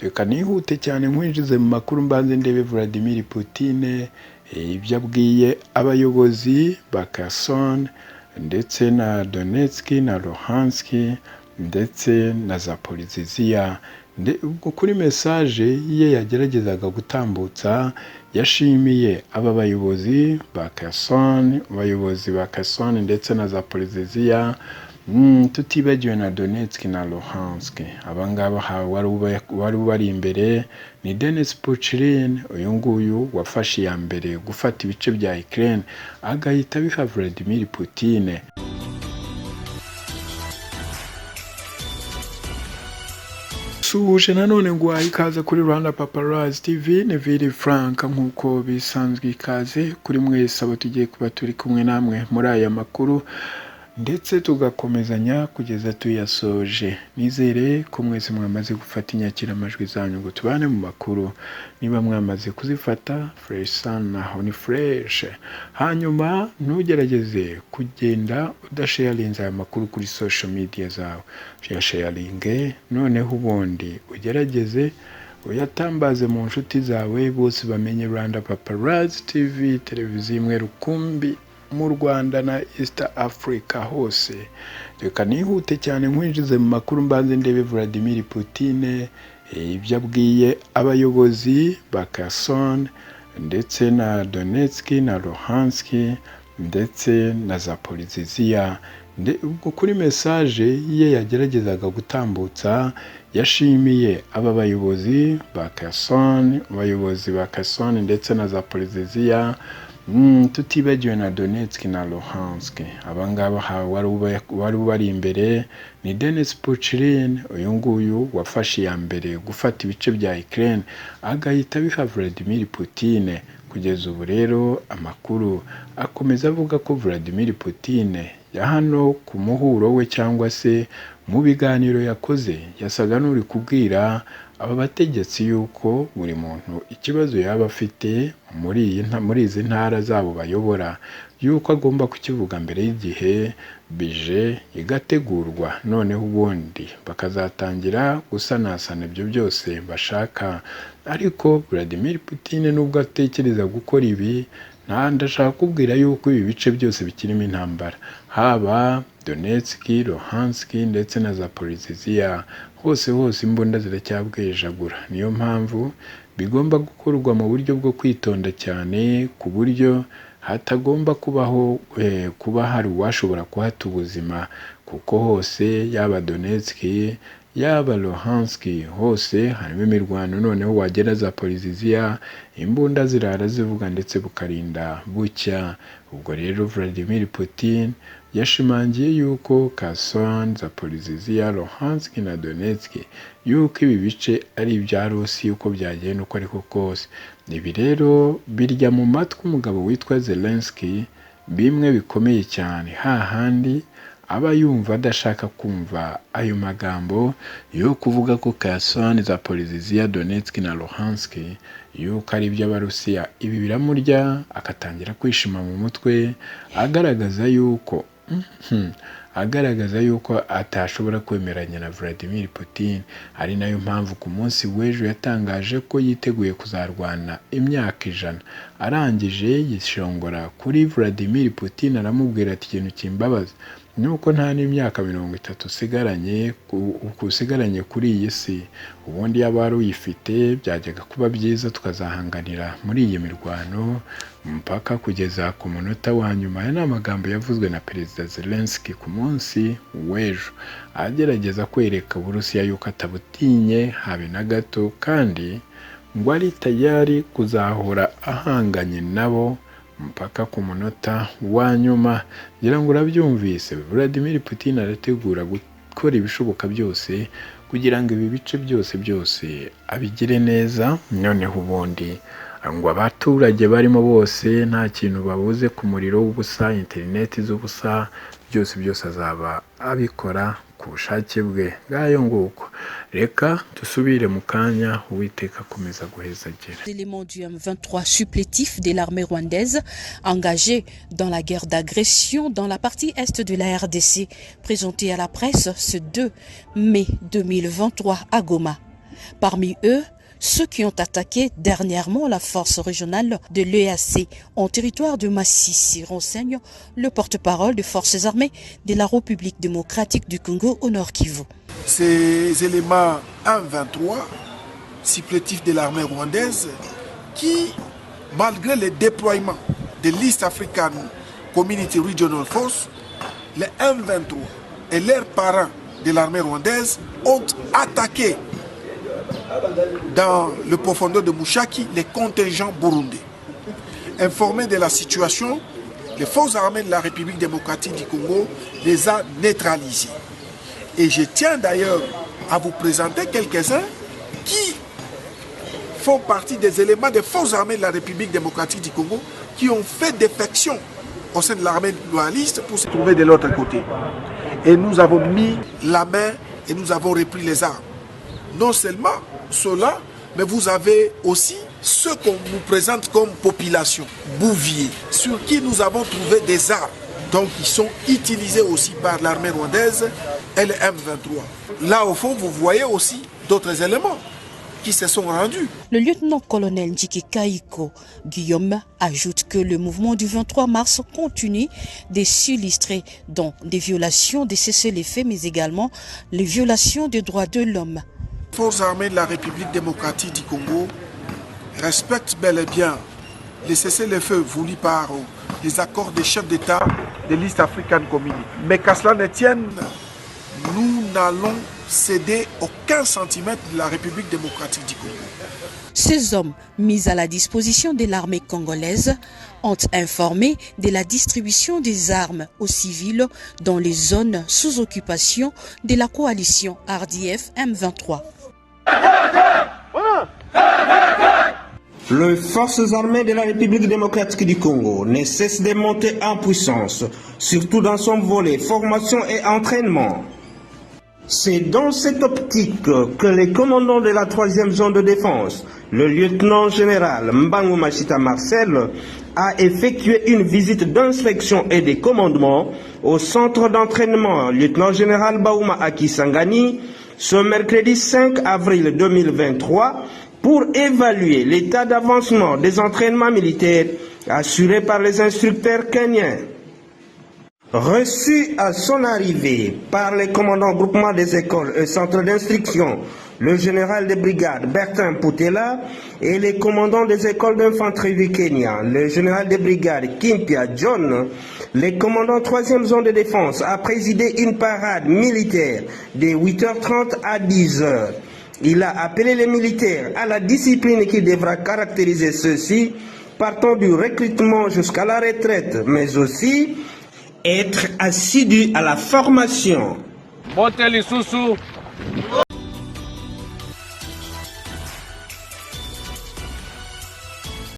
Reka nihute cyane nkwinjize mu makuru mbanze ndebe Vladimir Putin ibyo abwiye abayobozi ba Kherson ndetse na Donetsk na Luhansk ndetse na Zaporizhzhia. Kuri message ye yageragezaga gutambutsa yashimiye aba bayobozi ba Kherson ndetse na Zaporizhzhia, tutibagiwe na Donetsk na Luhansk. Abangaba wari bari imbere ni Denis Puchilin, uyu nguyu wafashe ya mbere gufata ibice bya Ukraine agahita biha Vladimir Putin. Suhuje nanone ngo ikaze kuri Rwanda Paparazzi TV, ni Vili Frank nkuko bisanzwe. Ikaze kuri mwese abo tugiye kuba turi kumwe namwe muri aya makuru ndetse tugakomezanya kugeza tuyasoje. Nizere ko mwese mwamaze gufata inyakiramajwi zanyu ngo tubane mu makuru. Niba mwamaze kuzifata fresh sana, naho ni fresh. Hanyuma ntugerageze kugenda udasharinze aya makuru kuri social media zawe. Sharinge noneho ubundi ugerageze uyatambaze mu nshuti zawe, bose bamenye Rwanda Paparazzi TV, televiziyo imwe rukumbi mu Rwanda na East Africa hose. Reka nihute cyane nkwinjize mu makuru mbanze ndebe Vladimir Putin ibyo abwiye abayobozi ba Kherson ndetse na Donetsk na Luhansk ndetse na Zaporizhzhia. Kuri message ye yageragezaga gutambutsa yashimiye aba bayobozi ba Kherson ndetse na Zaporizhzhia, tutibagiwe na Donetsk na Luhansk. Abangaba wari bari imbere ni Denis Puchilin, uyu nguyu wafashe ya mbere gufata ibice bya Ukraine agahita biha Vladimir Putin. Kugeza ubu rero amakuru akomeza avuga ko Vladimir Putin ya hano ku muhuro we cyangwa se mu biganiro yakoze yasaga n'uri kubwira aba bategetsi yuko buri muntu ikibazo yaba afite muri izi ntara zabo bayobora yuko agomba kukivuga mbere y'igihe bije igategurwa, noneho ubundi bakazatangira gusanasana ibyo byose bashaka. Ariko Vladimir Putin nubwo atekereza gukora ibi, ndashaka kubwira yuko ibi bice byose bikirimo intambara, haba Donetsk, Luhansk ndetse na Zaporizhzhia, hose imbunda ziracyabwejagura. Niyo mpamvu bigomba gukorwa mu buryo bwo kwitonda cyane, ku buryo hatagomba kuba hari uwashobora kuhata ubuzima, kuko hose yaba Donetsk yaba Luhansk hose harimo imirwano. Noneho wagera Zaporizhzhia imbunda zirara zivuga ndetse bukarinda bucya. Ubwo rero Vladimir Putin yashimangiye yuko Kherson, Zaporizhzhia, Luhansk na Donetsk yuko ibi bice ari ibya Rusi uko byagenda uko ariko kose. Ibi rero birya mu matwi umugabo witwa Zelensky bimwe bikomeye cyane, hahandi aba yumva adashaka kumva ayo magambo yo kuvuga ko Kherson, Zaporizhzhia, Donetsk na Luhansk yuko ari iby'Abarusiya. Ibi biramurya akatangira kwishima mu mutwe, agaragaza yuko atashobora kwemeranya na Vladimir Putin. Ari nayo mpamvu ku munsi w'ejo yatangaje ko yiteguye kuzarwana imyaka 100. Arangije yishongora kuri Vladimir Putin aramubwira ati ikintu kimbabaza nuko nta n'imyaka 30 usigaranye kuri iyi si, ubundi yaba ari uyifite byajyaga kuba byiza tukazahanganira muri iyi mirwano mpaka kugeza ku munota wa nyuma. Aya ni amagambo yavuzwe na Perezida Zelensky ku munsi w'ejo, agerageza kwereka Uburusiya yuko atabutinye habe na gato, kandi ngo ari tayari kuzahora ahanganye nabo mpaka ku munota wa nyuma. Ngira ngo urabyumvise, Vladimir Putin arategura gukora ibishoboka byose kugira ngo ibi bice byose abigire neza. Noneho ubundi ngo abaturage barimo bose nta kintu babuze ku muriro w'ubusa, interineti z'ubusa, byose azaba abikora ku bushake bwe. Ngayo nguko, reka tusubire mu kanya, Uwiteka akomeza guhezagera. Éléments du M23 supplétifs de l'armée rwandaise engagée dans la guerre d'agression dans la partie est de la RDC, présenté à la presse ce 2 mai 2023 à Goma. Parmi eux, ceux qui ont attaqué dernièrement la force régionale de l'EAC en territoire de Massissi, renseigne le porte-parole des forces armées de la République démocratique du Congo au Nord Kivu. Ces éléments 1-23, supplétifs de l'armée rwandaise, qui, malgré le déploiement de l'East African Community Regional Force, les M23 et leurs parents de l'armée rwandaise ont attaqué dans le profondeur de Mushaki les contingents burundais. Informés de la situation, les forces armées de la République démocratique du Congo les a neutralisés. Et je tiens d'ailleurs à vous présenter quelques-uns qui font partie des éléments des forces armées de la République démocratique du Congo qui ont fait défection au sein de l'armée loyaliste pour se trouver de l'autre côté. Et nous avons mis la main et nous avons repris les armes. Non seulement cela, mais vous avez aussi ceux qu'on nous présente comme population, Bouvier, sur qui nous avons trouvé des armes. Donc ils sont utilisés aussi par l'armée rwandaise et le M23. Là au fond, vous voyez aussi d'autres éléments qui se sont rendus. Le lieutenant-colonel Ndjike Kaiko Guillaume ajoute que le mouvement du 23 mars continue de s'illustrer dans des violations des cessez-le-feu, mais également les violations des droits de l'homme. Les forces armées de la République démocratique du Congo respectent bel et bien les cessez-le-feu voulus par les accords des chefs d'État de l'East African Community. Mais qu'à cela ne tienne, nous n'allons céder aucun centimètre de la République démocratique du Congo. Ces hommes mis à la disposition de l'armée congolaise ont informé de la distribution des armes aux civils dans les zones sous occupation de la coalition RDF M23. Les forces armées de la République démocratique du Congo ne cessent de monter en puissance, surtout dans son volet formation et entraînement. C'est dans cette optique que les commandants de la 3e zone de défense, le lieutenant-général Mbangu Machita Marcel, a effectué une visite d'inspection et de commandement au centre d'entraînement lieutenant-général Baouma Akisangani ce mercredi 5 avril 2023 pour évaluer l'état d'avancement des entraînements militaires assurés par les instructeurs kenyans. Reçu à son arrivée par les commandants groupement des écoles et centres d'instruction, le général de brigade Bertin Putela et les commandants des écoles d'infanterie du Kenya, le général de brigade Kimpia John, le commandant 3e zone de défense a présidé une parade militaire de 8h30 à 10h. Il a appelé les militaires à la discipline qui devra caractériser ceux-ci, partant du recrutement jusqu'à la retraite, mais aussi être assidus à la formation.